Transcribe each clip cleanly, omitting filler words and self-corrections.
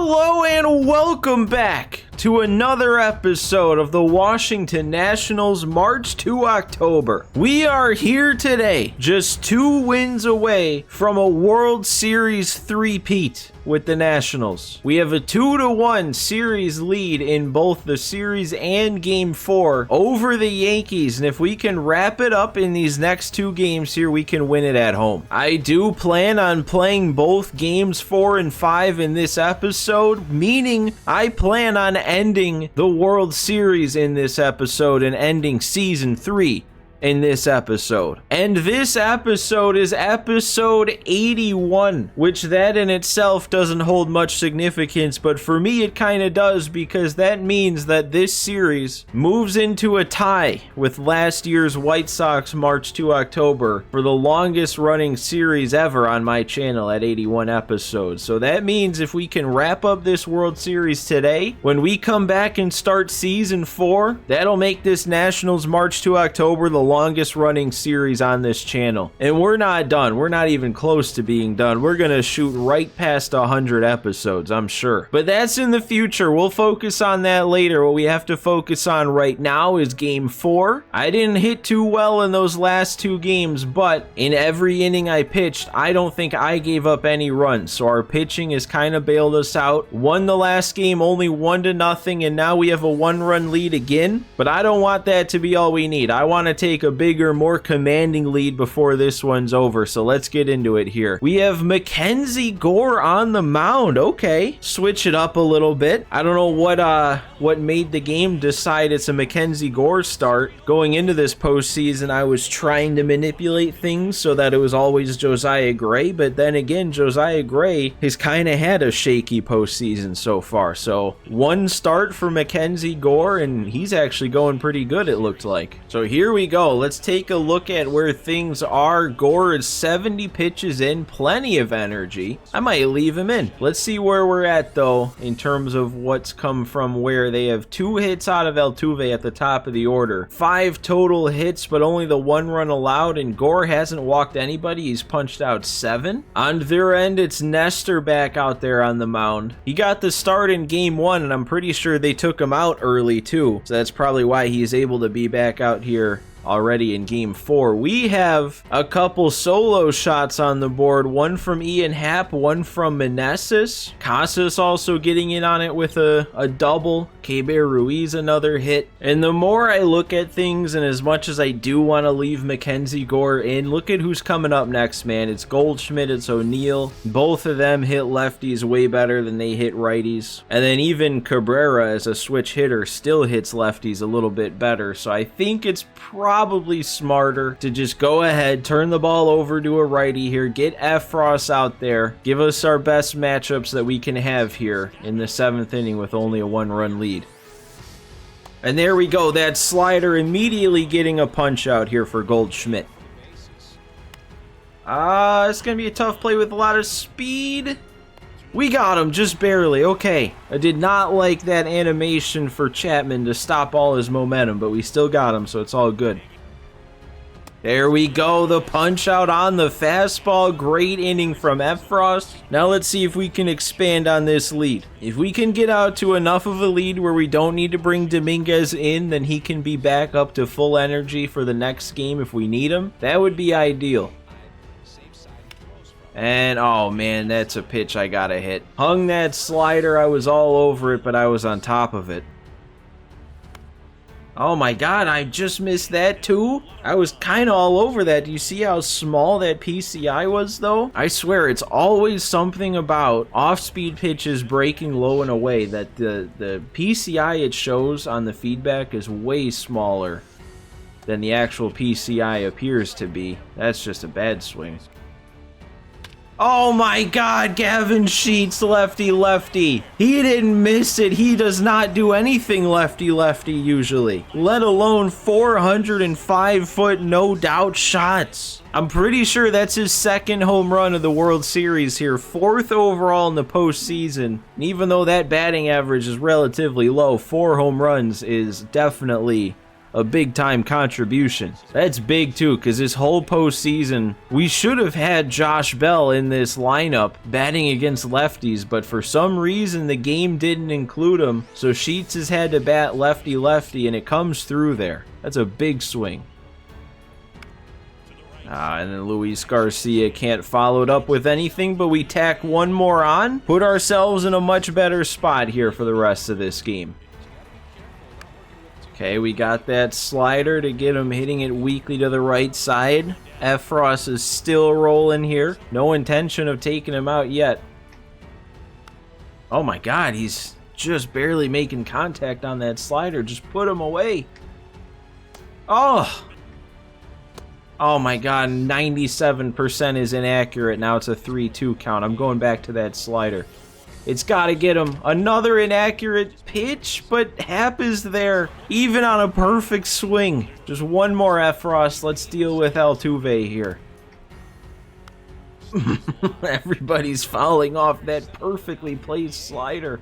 Hello and welcome back to another episode of the Washington Nationals March to October. We are here today, just 2 wins away from a World Series three-peat with the Nationals. We have a 2-1 series lead in both the series and Game 4 over the Yankees, and if we can wrap it up in these next 2 games here, we can win it at home. I do plan on playing both Games 4 and 5 in this episode, meaning I plan on ending the World Series in this episode and ending Season 3 in this episode. And this episode is episode 81, which that in itself doesn't hold much significance, but for me it kind of does, because that means that this series moves into a tie with last year's White Sox March to October for the longest running series ever on my channel at 81 episodes. So that means if we can wrap up this World Series today, when we come back and start Season 4, that'll make this Nationals March to October the longest running series on this channel. And we're not done. We're not even close to being done. We're gonna shoot right past 100 episodes, I'm sure. But that's in the future. We'll focus on that later. What we have to focus on right now is Game 4. I didn't hit too well in those last 2 games, but in every inning I pitched, I don't think I gave up any runs. So our pitching has kind of bailed us out. Won the last game only 1-0, and now we have a 1-run lead again. But I don't want that to be all we need. I want to take a bigger, more commanding lead before this one's over, so let's get into it here. We have Mackenzie Gore on the mound. Okay, switch it up a little bit. I don't know what made the game decide it's a Mackenzie Gore start. Going into this postseason, I was trying to manipulate things so that it was always Josiah Gray, but then again, Josiah Gray has kind of had a shaky postseason so far. So 1 start for Mackenzie Gore, and he's actually going pretty good, it looked like. So here we go. Let's take a look at where things are. Gore is 70 pitches in, plenty of energy. I might leave him in. Let's see where we're at, though, in terms of what's come from where. They have 2 hits out of Altuve at the top of the order. 5 total hits, but only the 1 run allowed, and Gore hasn't walked anybody. He's punched out 7. On their end, it's Nestor back out there on the mound. He got the start in Game 1, and I'm pretty sure they took him out early, too. So that's probably why he's able to be back out here already in Game 4. We have a couple solo shots on the board, one from Ian Happ, one from Meneses. Casas also getting in on it with a double. Keibert Ruiz another hit. And the more I look at things, and as much as I do want to leave Mackenzie Gore in, look at who's coming up next, man. It's Goldschmidt, it's O'Neill. Both of them hit lefties way better than they hit righties. And then even Cabrera as a switch hitter still hits lefties a little bit better. So I think it's probably smarter to just go ahead, turn the ball over to a righty here, get Effross out there, give us our best matchups that we can have here in the 7th inning with only a 1-run lead. And there we go, that slider immediately getting a punch out here for Goldschmidt. It's going to be a tough play with a lot of speed. We got him, just barely. Okay, I did not like that animation for Chapman to stop all his momentum, but we still got him, so it's all good. There we go, the punch out on the fastball. Great inning from Effross. Now let's see if we can expand on this lead. If we can get out to enough of a lead where we don't need to bring Dominguez in, then he can be back up to full energy for the next game if we need him. That would be ideal. And, oh man, that's a pitch I gotta hit. Hung that slider, I was all over it, but I was on top of it. Oh my god, I just missed that too? I was kind of all over that. Do you see how small that PCI was, though? I swear, it's always something about off-speed pitches breaking low and away that the PCI it shows on the feedback is way smaller than the actual PCI appears to be. That's just a bad swing. Oh my god, Gavin Sheets, lefty. He didn't miss it. He does not do anything lefty usually, let alone 405-foot no-doubt shots. I'm pretty sure that's his 2nd home run of the World Series here, 4th overall in the postseason. And even though that batting average is relatively low, 4 home runs is definitely a big-time contribution. That's big, too, because this whole postseason, we should have had Josh Bell in this lineup batting against lefties, but for some reason, the game didn't include him, so Sheets has had to bat lefty-lefty, and it comes through there. That's a big swing. And then Luis Garcia can't follow it up with anything, but we tack one more on. Put ourselves in a much better spot here for the rest of this game. Okay, we got that slider to get him hitting it weakly to the right side. Efros is still rolling here. No intention of taking him out yet. Oh my God, he's just barely making contact on that slider. Just put him away. Oh! Oh my God, 97% is inaccurate. Now it's a 3-2 count. I'm going back to that slider. It's got to get him. Another inaccurate pitch, but Hap is there, even on a perfect swing. Just one more Efros. Let's deal with Altuve here. Everybody's fouling off that perfectly placed slider.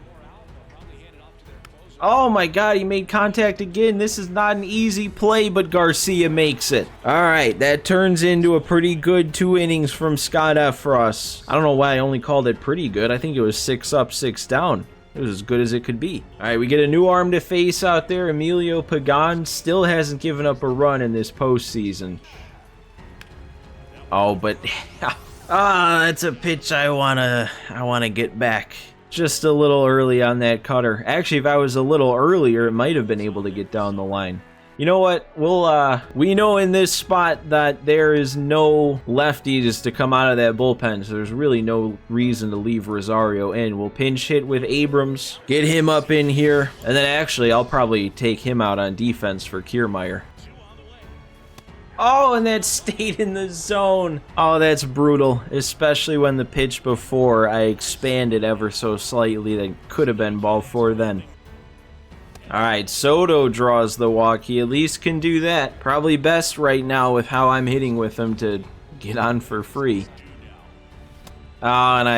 Oh my God, he made contact again. This is not an easy play, but Garcia makes it. All right, that turns into a pretty good 2 innings from Scott Efros. I don't know why I only called it pretty good. I think it was 6 up, 6 down. It was as good as it could be. All right, we get a new arm to face out there. Emilio Pagan still hasn't given up a run in this postseason. Oh, but that's a pitch I wanna get back. Just a little early on that cutter. Actually, if I was a little earlier, it might have been able to get down the line. You know what? We know in this spot that there is no lefties to come out of that bullpen, so there's really no reason to leave Rosario in. We'll pinch hit with Abrams, get him up in here, and then actually I'll probably take him out on defense for Kiermaier. Oh, and that stayed in the zone. Oh, that's brutal, especially when the pitch before I expanded ever so slightly. That could have been ball 4 then. All right, Soto draws the walk. He at least can do that. Probably best right now with how I'm hitting with him to get on for free. Oh, and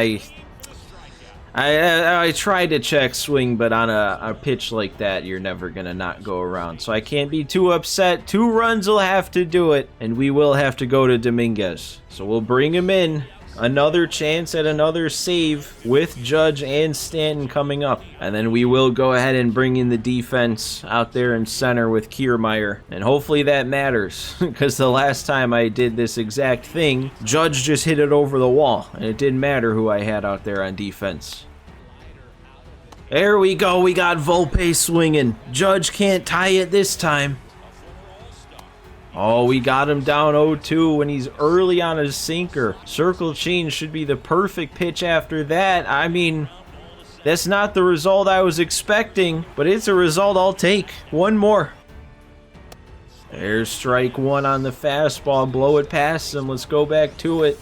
I tried to check swing, but on a pitch like that, you're never going to not go around. So I can't be too upset. 2 runs will have to do it, and we will have to go to Dominguez. So we'll bring him in. Another chance at another save with Judge and Stanton coming up. And then we will go ahead and bring in the defense out there in center with Kiermaier. And hopefully that matters, because the last time I did this exact thing, Judge just hit it over the wall, and it didn't matter who I had out there on defense. There we go, we got Volpe swinging. Judge can't tie it this time. Oh, we got him down 0-2 when he's early on his sinker. Circle change should be the perfect pitch after that. I mean, that's not the result I was expecting, but it's a result I'll take. One more. There's strike 1 on the fastball. Blow it past him. Let's go back to it.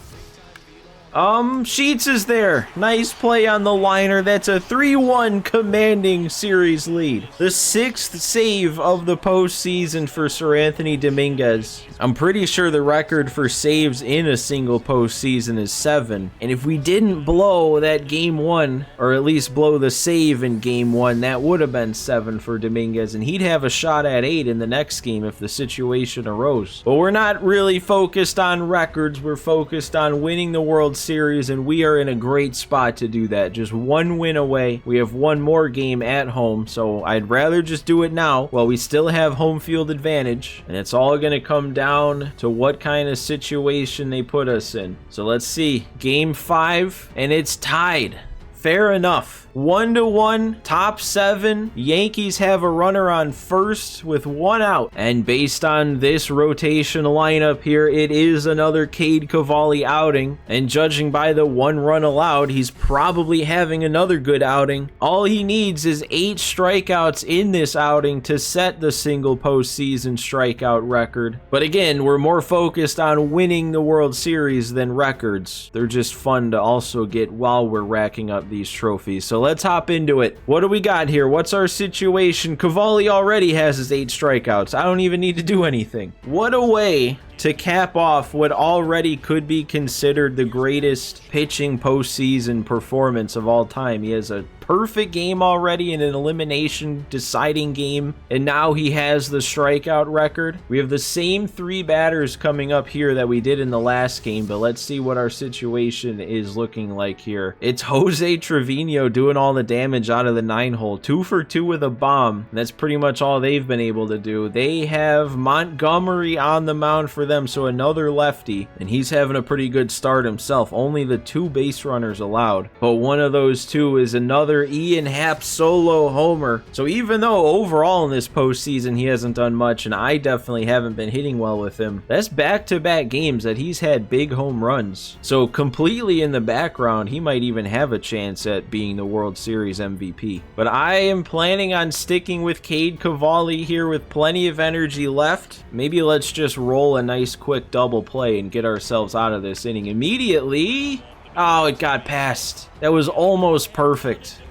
Sheets is there. Nice play on the liner. That's a 3-1 commanding series lead. The 6th save of the postseason for Sir Anthony Dominguez. I'm pretty sure the record for saves in a single postseason is 7. And if we didn't blow that game 1, or at least blow the save in game 1, that would have been 7 for Dominguez. And he'd have a shot at 8 in the next game if the situation arose. But we're not really focused on records. We're focused on winning the World Series, and we are in a great spot to do that. Just 1 win away. We have 1 more game at home, so I'd rather just do it now while we still have home field advantage, and it's all going to come down to what kind of situation they put us in. So let's see. Game 5, and it's tied. Fair enough. 1-1, top 7. Yankees have a runner on first with 1 out. And based on this rotation lineup here, it is another Cade Cavalli outing. And judging by the 1 run allowed, he's probably having another good outing. All he needs is 8 strikeouts in this outing to set the single postseason strikeout record. But again, we're more focused on winning the World Series than records. They're just fun to also get while we're racking up these trophies. So let's hop into it. What do we got here? What's our situation? Cavalli already has his 8 strikeouts. I don't even need to do anything. What a way to cap off what already could be considered the greatest pitching postseason performance of all time. He has a perfect game already in an elimination deciding game, and now he has the strikeout record. We have the same 3 batters coming up here that we did in the last game, but let's see what our situation is looking like here. It's Jose Trevino doing all the damage out of the 9-hole. 2 for 2 with a bomb. That's pretty much all they've been able to do. They have Montgomery on the mound for them, so another lefty, and he's having a pretty good start himself. Only the 2 base runners allowed, but one of those 2 is another Ian Happ solo homer. So even though overall in this postseason he hasn't done much, and I definitely haven't been hitting well with him, that's back-to-back games that he's had big home runs. So completely in the background, he might even have a chance at being the World Series MVP. But I am planning on sticking with Cade Cavalli here with plenty of energy left. Maybe let's just roll a nice quick double play and get ourselves out of this inning immediately. Oh, it got past. That was almost perfect.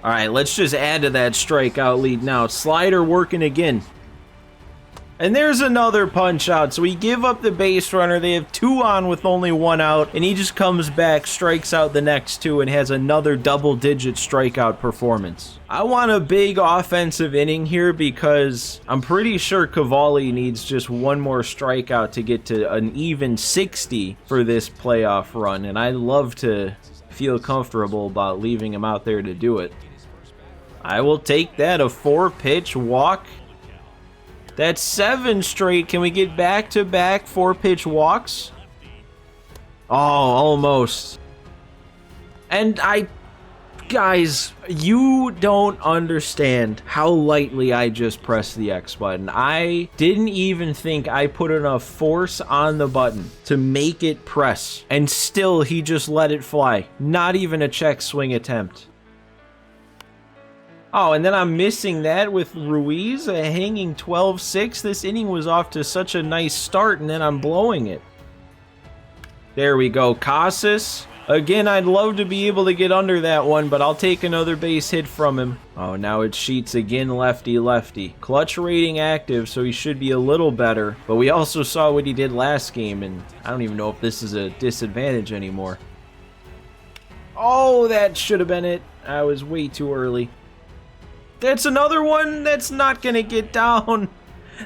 All right, let's just add to that strikeout lead now. Slider working again. And there's another punch out. So we give up the base runner. They have 2 on with only 1 out. And he just comes back, strikes out the next 2, and has another double-digit strikeout performance. I want a big offensive inning here because I'm pretty sure Cavalli needs just 1 more strikeout to get to an even 60 for this playoff run. And I'd love to feel comfortable about leaving him out there to do it. I will take that, a 4-pitch walk. That's 7 straight. Can we get back-to-back 4-pitch walks? Oh, almost. And guys, you don't understand how lightly I just pressed the X button. I didn't even think I put enough force on the button to make it press. And still, he just let it fly. Not even a check swing attempt. Oh, and then I'm missing that with Ruiz, hanging 12-6. This inning was off to such a nice start, and then I'm blowing it. There we go. Casas. Again, I'd love to be able to get under that one, but I'll take another base hit from him. Oh, now it's Sheets again, lefty-lefty. Clutch rating active, so he should be a little better. But we also saw what he did last game, and I don't even know if this is a disadvantage anymore. Oh, that should have been it. I was way too early. That's another one that's not going to get down.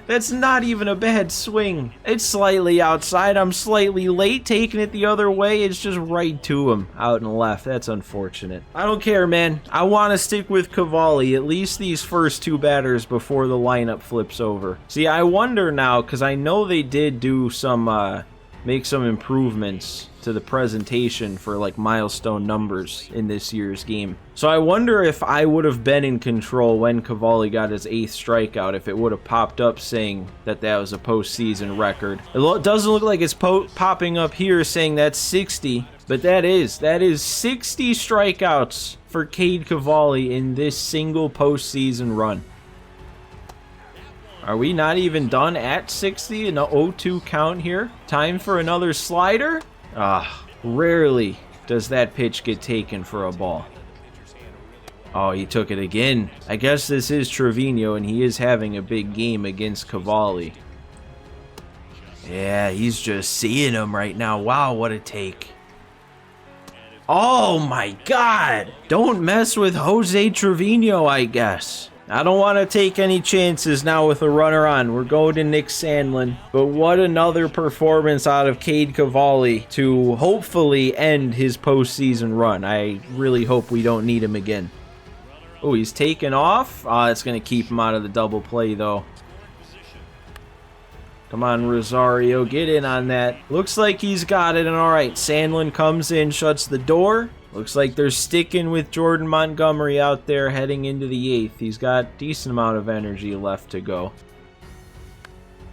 That's not even a bad swing. It's slightly outside. I'm slightly late taking it the other way. It's just right to him out and left. That's unfortunate. I don't care, man. I want to stick with Cavalli, at least these first 2 batters before the lineup flips over. See, I wonder now, because I know they did do some, make some improvements to the presentation for like milestone numbers in this year's game. So I wonder if I would have been in control when Cavalli got his 8th strikeout, if it would have popped up saying that that was a postseason record. It doesn't look like it's popping up here saying that's 60, but that is 60 strikeouts for Cade Cavalli in this single postseason run. Are we not even done at 60? An 0-2 count here. Time for another slider? Rarely does that pitch get taken for a ball. Oh, he took it again. I guess this is Trevino, and he is having a big game against Cavalli. Yeah, he's just seeing him right now. Wow, what a take. Oh my God! Don't mess with Jose Trevino, I guess. I don't want to take any chances now with a runner on. We're going to Nick Sandlin. But what another performance out of Cade Cavalli to hopefully end his postseason run. I really hope we don't need him again. Oh, he's taken off. It's going to keep him out of the double play, though. Come on, Rosario. Get in on that. Looks like he's got it. And all right, Sandlin comes in, shuts the door. Looks like they're sticking with Jordan Montgomery out there heading into the 8th. He's got a decent amount of energy left to go.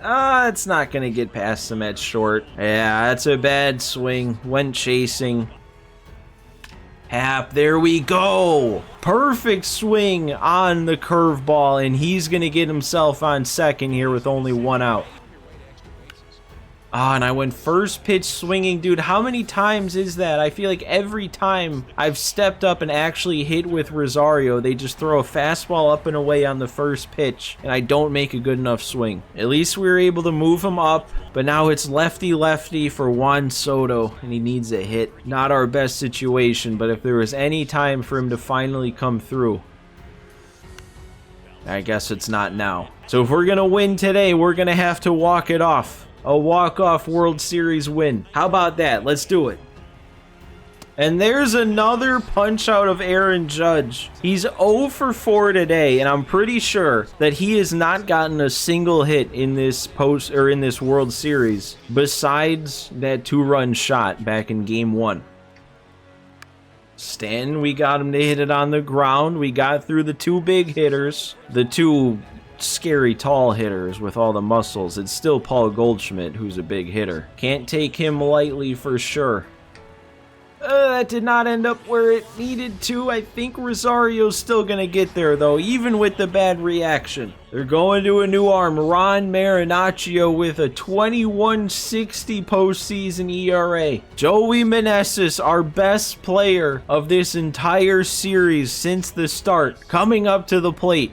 It's not going to get past him at short. Yeah, that's a bad swing. Went chasing. Happ, there we go. Perfect swing on the curveball, and he's going to get himself on second here with only 1 out. Ah, and I went first pitch swinging. Dude, how many times is that? I feel like every time I've stepped up and actually hit with Rosario, they just throw a fastball up and away on the first pitch, and I don't make a good enough swing. At least we were able to move him up, but now it's lefty-lefty for Juan Soto, and he needs a hit. Not our best situation, but if there was any time for him to finally come through, I guess it's not now. So if we're going to win today, we're going to have to walk it off. A walk-off World Series win. How about that? Let's do it. And there's another punch out of Aaron Judge. He's 0 for 4 today, and I'm pretty sure that he has not gotten a single hit in this in this World Series besides that 2-run shot back in Game 1. Stanton, we got him to hit it on the ground. We got through the 2 big hitters, the 2 scary tall hitters with all the muscles. It's still Paul Goldschmidt, who's a big hitter. Can't take him lightly for sure. That did not end up where it needed to. I think Rosario's still going to get there, though, even with the bad reaction. They're going to a new arm. Ron Marinaccio with a 21.60 postseason ERA. Joey Meneses, our best player of this entire series since the start, coming up to the plate.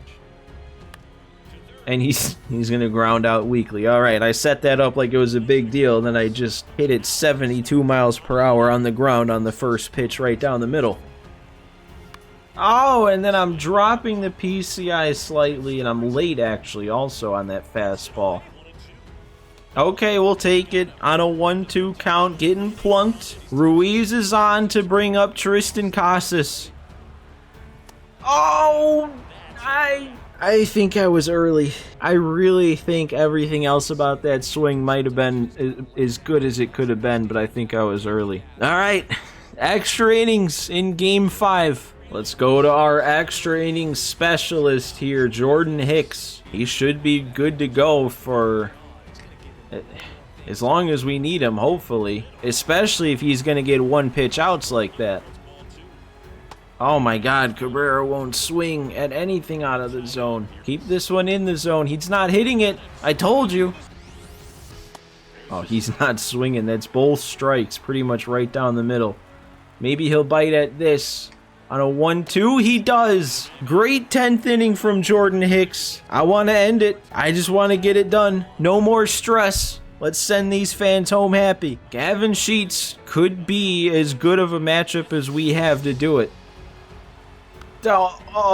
And he's going to ground out weakly. All right, I set that up like it was a big deal, and then I just hit it 72 miles per hour on the ground on the first pitch right down the middle. Oh, and then I'm dropping the PCI slightly, and I'm late, actually, also on that fastball. Okay, we'll take it on a 1-2 count, getting plunked. Ruiz is on to bring up Tristan Casas. Oh, I think I was early. I really think everything else about that swing might have been as good as it could have been, but I think I was early. All right, extra innings in Game 5. Let's go to our extra innings specialist here, Jordan Hicks. He should be good to go for as long as we need him, hopefully. Especially if he's going to get 1-pitch outs like that. Oh my God, Cabrera won't swing at anything out of the zone. Keep this one in the zone. He's not hitting it. I told you. Oh, he's not swinging. That's both strikes, pretty much right down the middle. Maybe he'll bite at this. On a 1-2, he does. Great 10th inning from Jordan Hicks. I want to end it. I just want to get it done. No more stress. Let's send these fans home happy. Gavin Sheets could be as good of a matchup as we have to do it. I'll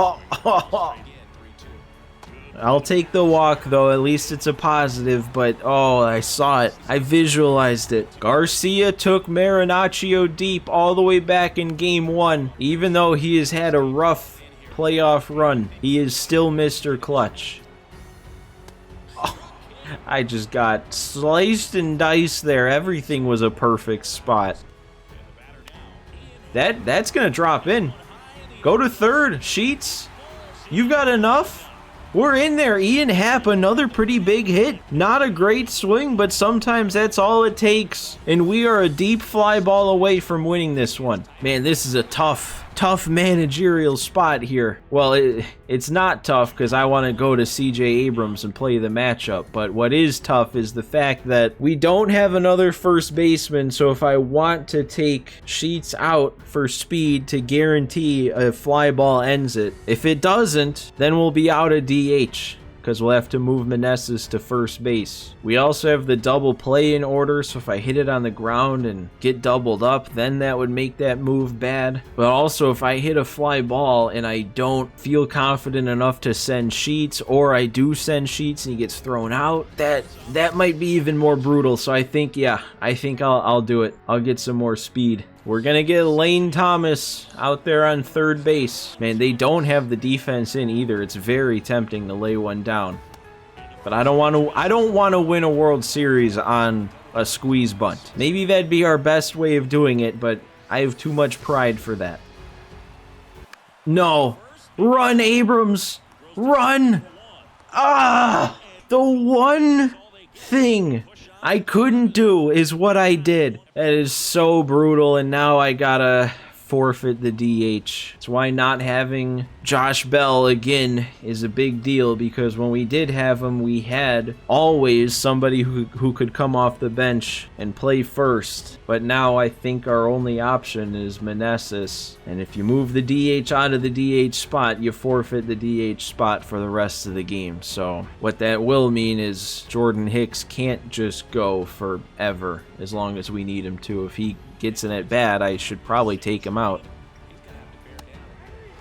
take the walk, though. At least it's a positive, but oh, I saw it. I visualized it. Garcia took Marinaccio deep all the way back in Game 1. Even though he has had a rough playoff run, he is still Mr. Clutch. Oh, I just got sliced and diced there. Everything was a perfect spot. That's going to drop in. Go to third, Sheets. You've got enough? We're in there. Ian Happ, another pretty big hit. Not a great swing, but sometimes that's all it takes. And we are a deep fly ball away from winning this one. Man, this is a tough managerial spot here. Well, it's not tough because I want to go to CJ Abrams and play the matchup. But what is tough is the fact that we don't have another first baseman. So if I want to take Sheets out for speed to guarantee a fly ball ends it, if it doesn't, then we'll be out of DH. Because we'll have to move Meneses to first base. We also have the double play in order, so if I hit it on the ground and get doubled up, then that would make that move bad. But also, if I hit a fly ball and I don't feel confident enough to send Sheets, or I do send Sheets and he gets thrown out, that might be even more brutal. So I think, yeah, I'll do it. I'll get some more speed. We're going to get Lane Thomas out there on third base. Man, they don't have the defense in either. It's very tempting to lay one down. But I don't want to win a World Series on a squeeze bunt. Maybe that'd be our best way of doing it, but I have too much pride for that. No. Run, Abrams. Run. Ah! The one thing I couldn't do is what I did. That is so brutal, and now I gotta forfeit the DH. That's why not having Josh Bell again is a big deal, because when we did have him, we had always somebody who could come off the bench and play first. But now I think our only option is Meneses. And if you move the DH out of the DH spot, you forfeit the DH spot for the rest of the game. So what that will mean is Jordan Hicks can't just go forever as long as we need him to. If he gets in at bat, I should probably take him out.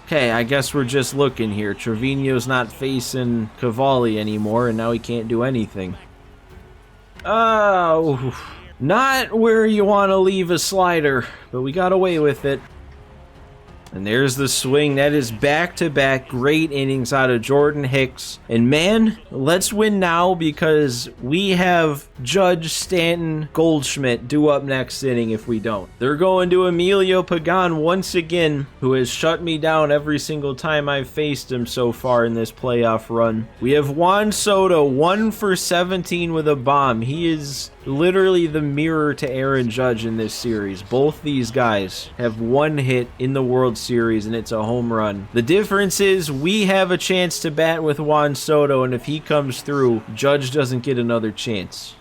Okay, I guess we're just looking here. Trevino's not facing Cavalli anymore, and now he can't do anything. Oh, not where you want to leave a slider, but we got away with it. And there's the swing. That is back-to-back great innings out of Jordan Hicks. And man, let's win now, because we have Judge, Stanton, Goldschmidt due up next inning if we don't. They're going to Emilio Pagan once again, who has shut me down every single time I've faced him so far in this playoff run. We have Juan Soto, 1 for 17 with a bomb. He is literally the mirror to Aaron Judge in this series. Both these guys have one hit in the World Series, and it's a home run. The difference is we have a chance to bat with Juan Soto, and if he comes through, Judge doesn't get another chance.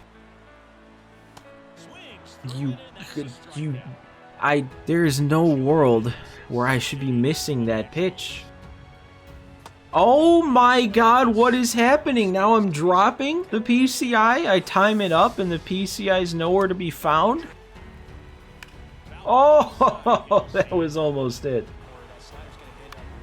There is no world where I should be missing that pitch. Oh my God, what is happening? Now I'm dropping the PCI. I time it up and the PCI is nowhere to be found. Oh, that was almost it.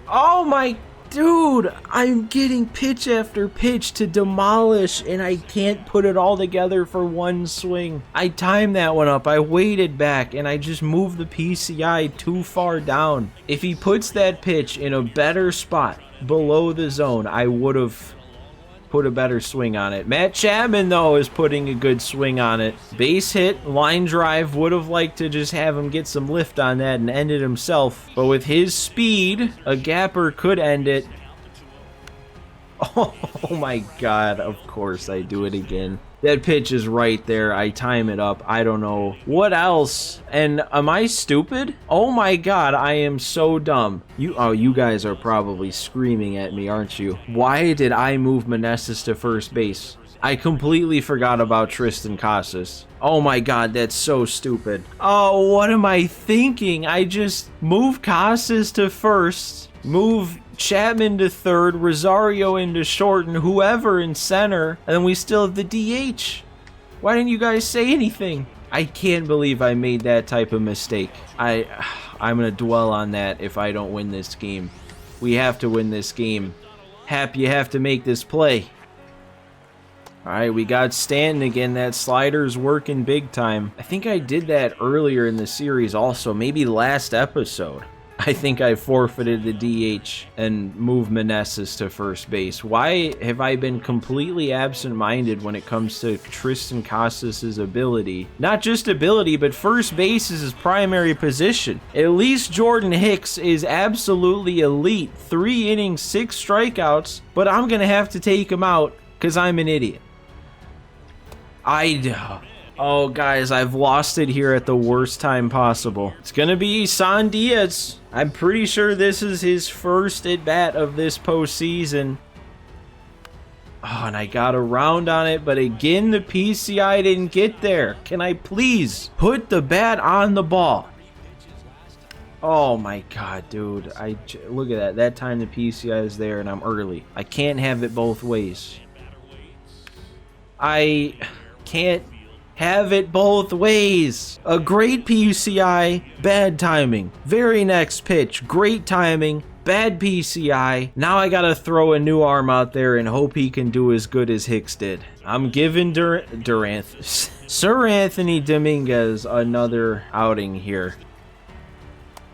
Oh my, dude, I'm getting pitch after pitch to demolish, and I can't put it all together for one swing. I timed that one up. I waited back, and I just moved the PCI too far down. If he puts that pitch in a better spot below the zone, I would have put a better swing on it. Matt Chapman, though, is putting a good swing on it. Base hit, line drive. Would have liked to just have him get some lift on that and end it himself. But with his speed, a gapper could end it. Oh my God, of course I do it again. That pitch is right there. I time it up. I don't know what else. And am I stupid? Oh my God, I am so dumb. You guys are probably screaming at me, aren't you? Why did I move Meneses to first base? I completely forgot about Tristan Casas. Oh my God, that's so stupid. Oh, what am I thinking? I just move Casas to first, move Chapman to third, Rosario into short, and whoever in center, and then we still have the DH. Why didn't you guys say anything? I can't believe I made that type of mistake. I'm gonna dwell on that if I don't win this game. We have to win this game. Hap, you have to make this play. Alright, we got Stanton again. That slider's working big time. I think I did that earlier in the series also, maybe last episode. I think I forfeited the DH and moved Meneses to first base. Why have I been completely absent-minded when it comes to Tristan Casas' ability? Not just ability, but first base is his primary position. At least Jordan Hicks is absolutely elite. 3 innings, 6 strikeouts, but I'm going to have to take him out because I'm an idiot. Oh, guys, I've lost it here at the worst time possible. It's going to be Isan Diaz. I'm pretty sure this is his first at-bat of this postseason. Oh, and I got around on it, but again, the PCI didn't get there. Can I please put the bat on the ball? Oh, my God, dude. Look at that. That time the PCI is there, and I'm early. I can't have it both ways. I can't have it both ways. A great PCI, bad timing. Very next pitch, great timing, bad PCI. Now I gotta throw a new arm out there and hope he can do as good as Hicks did. I'm giving Sir Anthony Dominguez another outing here.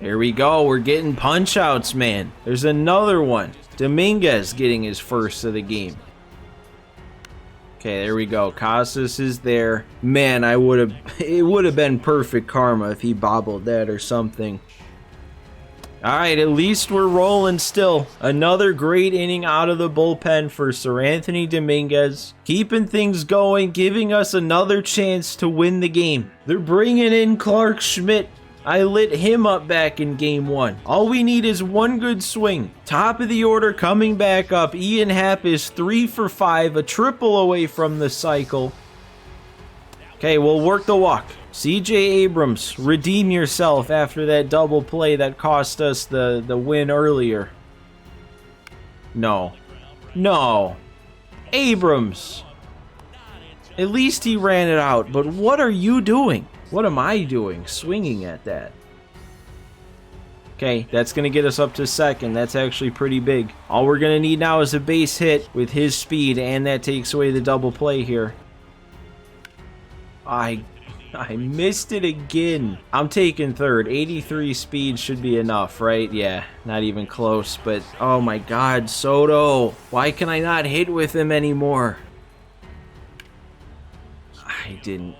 Here we go. We're getting punch outs, man. There's another one. Dominguez getting his first of the game. Okay, there we go. Casas is there. Man, it would have been perfect karma if he bobbled that or something. All right, at least we're rolling still. Another great inning out of the bullpen for Sir Anthony Dominguez. Keeping things going, giving us another chance to win the game. They're bringing in Clark Schmidt I lit him up back in game 1. All we need is one good swing. Top of the order coming back up. Ian Happ is 3 for 5, a triple away from the cycle. Okay, we'll work the walk. CJ Abrams, redeem yourself after that double play that cost us the win earlier. No. No. Abrams. At least he ran it out, but what are you doing? What am I doing swinging at that? Okay, that's going to get us up to second. That's actually pretty big. All we're going to need now is a base hit with his speed, and that takes away the double play here. I missed it again. I'm taking third. 83 speed should be enough, right? Yeah, not even close, but oh my God, Soto. Why can I not hit with him anymore? I didn't.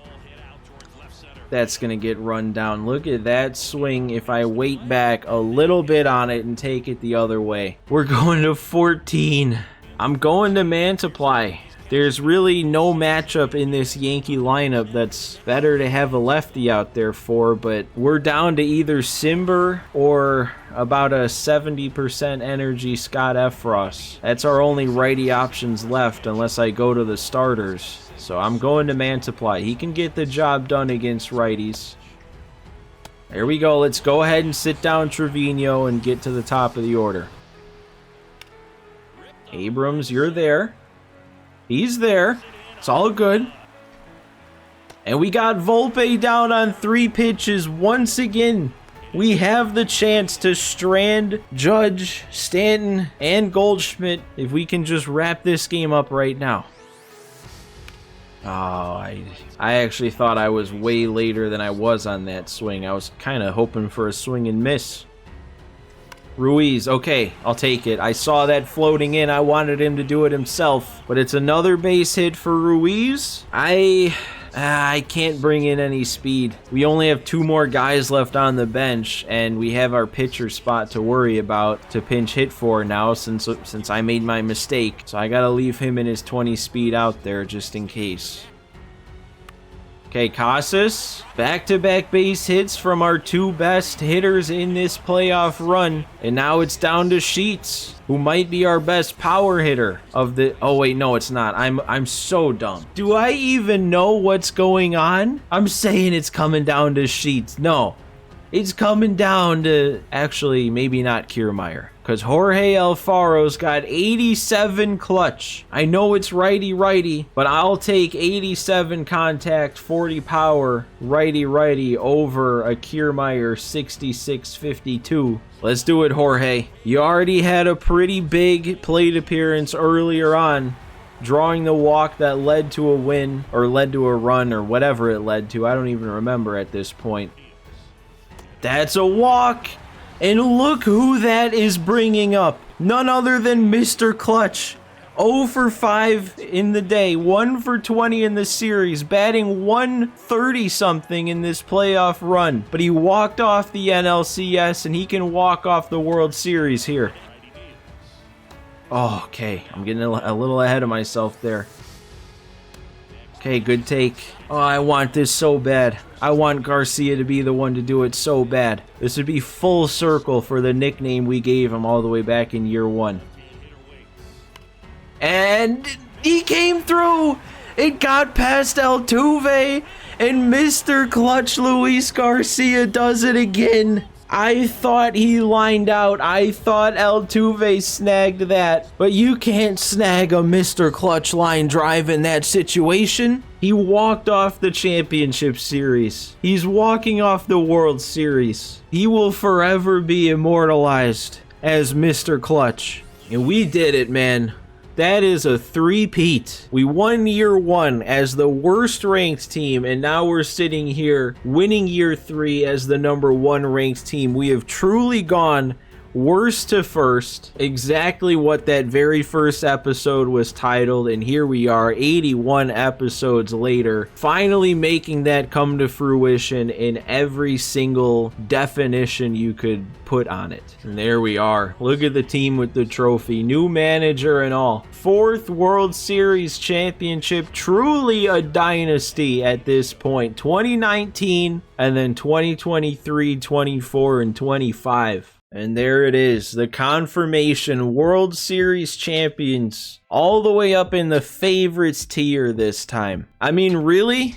That's going to get run down. Look at that swing if I wait back a little bit on it and take it the other way. We're going to 14. I'm going to Mantiply. There's really no matchup in this Yankee lineup that's better to have a lefty out there for, but we're down to either Simber or about a 70% energy Scott Effross. That's our only righty options left unless I go to the starters. So I'm going to Mantiply. He can get the job done against righties. There we go. Let's go ahead and sit down Trevino and get to the top of the order. Abrams, you're there. He's there. It's all good. And we got Volpe down on 3 pitches once again. We have the chance to strand Judge, Stanton, and Goldschmidt if we can just wrap this game up right now. Oh, I actually thought I was way later than I was on that swing. I was kind of hoping for a swing and miss. Ruiz, okay, I'll take it. I saw that floating in. I wanted him to do it himself, but it's another base hit for Ruiz. I can't bring in any speed. We only have 2 more guys left on the bench, and we have our pitcher spot to worry about to pinch hit for now since I made my mistake. So I gotta leave him in his 20 speed out there just in case. Okay, Casas, back-to-back base hits from our 2 best hitters in this playoff run. And now it's down to Sheets, who might be our best power hitter of the... Oh, wait, no, it's not. I'm so dumb. Do I even know what's going on? I'm saying it's coming down to Sheets. No, it's coming down to... Actually, maybe not Kiermaier. Because Jorge Alfaro's got 87 clutch. I know it's righty-righty, but I'll take 87 contact, 40 power, righty-righty over a Kiermaier 66-52. Let's do it, Jorge. You already had a pretty big plate appearance earlier on, drawing the walk that led to a win, or led to a run, or whatever it led to. I don't even remember at this point. That's a walk! And look who that is bringing up. None other than Mr. Clutch. 0 for 5 in the day. 1 for 20 in the series. Batting 130-something in this playoff run. But he walked off the NLCS and he can walk off the World Series here. Oh, okay. I'm getting a little ahead of myself there. Okay, good take. Oh, I want this so bad. I want Garcia to be the one to do it so bad. This would be full circle for the nickname we gave him all the way back in year 1. And he came through. It got past Altuve, and Mr. Clutch Luis Garcia does it again. I thought he lined out. I thought Altuve snagged that. But you can't snag a Mr. Clutch line drive in that situation. He walked off the championship series. He's walking off the World Series. He will forever be immortalized as Mr. Clutch. And we did it, man. That is a three-peat. We won year 1 as the worst ranked team, and now we're sitting here winning year 3 as the number 1 ranked team. We have truly gone worst to first, exactly what that very first episode was titled, and here we are 81 episodes later, finally making that come to fruition in every single definition you could put on it. And there we are. Look at the team with the trophy, new manager and all. 4th World Series championship, truly a dynasty at this point. 2019 and then 2023, 24, and 25. And there it is, the confirmation World Series champions, all the way up in the favorites tier this time. I mean, really?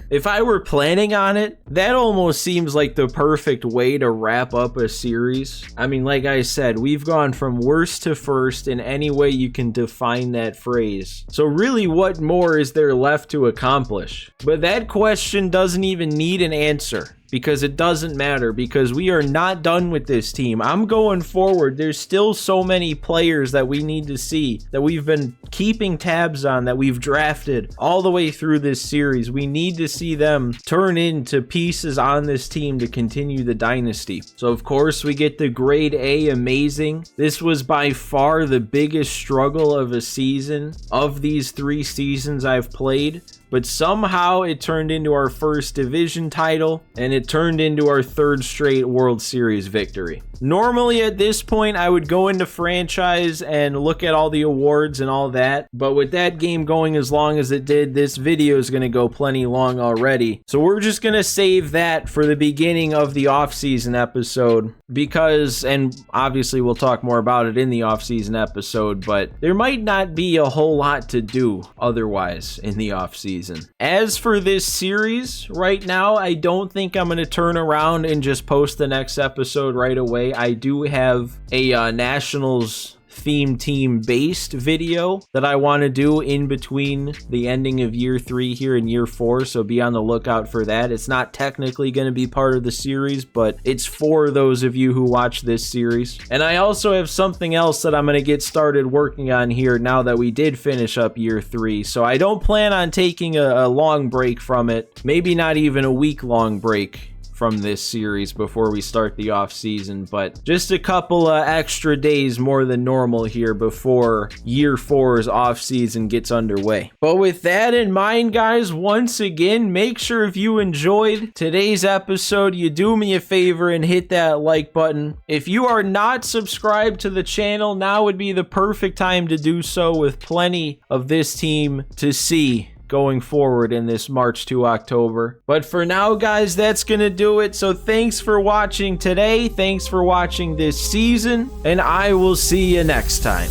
If I were planning on it, that almost seems like the perfect way to wrap up a series. I mean, like I said, we've gone from worst to first in any way you can define that phrase. So really, what more is there left to accomplish? But that question doesn't even need an answer, because it doesn't matter, because we are not done with this team. I'm going forward. There's still so many players that we need to see, that we've been keeping tabs on, that we've drafted all the way through this series. We need to see them turn into pieces on this team to continue the dynasty. So of course we get the grade A, amazing. This was by far the biggest struggle of a season of these 3 seasons I've played. But somehow it turned into our first division title, and it turned into our 3rd straight World Series victory. Normally at this point, I would go into franchise and look at all the awards and all that. But with that game going as long as it did, this video is going to go plenty long already. So we're just going to save that for the beginning of the offseason episode. Because, and obviously we'll talk more about it in the offseason episode, but there might not be a whole lot to do otherwise in the offseason. As for this series, right now, I don't think I'm going to turn around and just post the next episode right away. I do have a Nationals theme team based video that I want to do in between the ending of year 3 here and year 4, so be on the lookout for that. It's not technically going to be part of the series, but it's for those of you who watch this series. And I also have something else that I'm going to get started working on here now that we did finish up year 3, so I don't plan on taking a long break from it, maybe not even a week-long break from this series before we start the off season, but just a couple extra days more than normal here before year 4's off season gets underway. But with that in mind, guys, once again, make sure if you enjoyed today's episode, you do me a favor and hit that like button. If you are not subscribed to the channel, now would be the perfect time to do so, with plenty of this team to see going forward in this March to October. But for now, guys, that's gonna do it. So thanks for watching today, thanks for watching this season, and I will see you next time.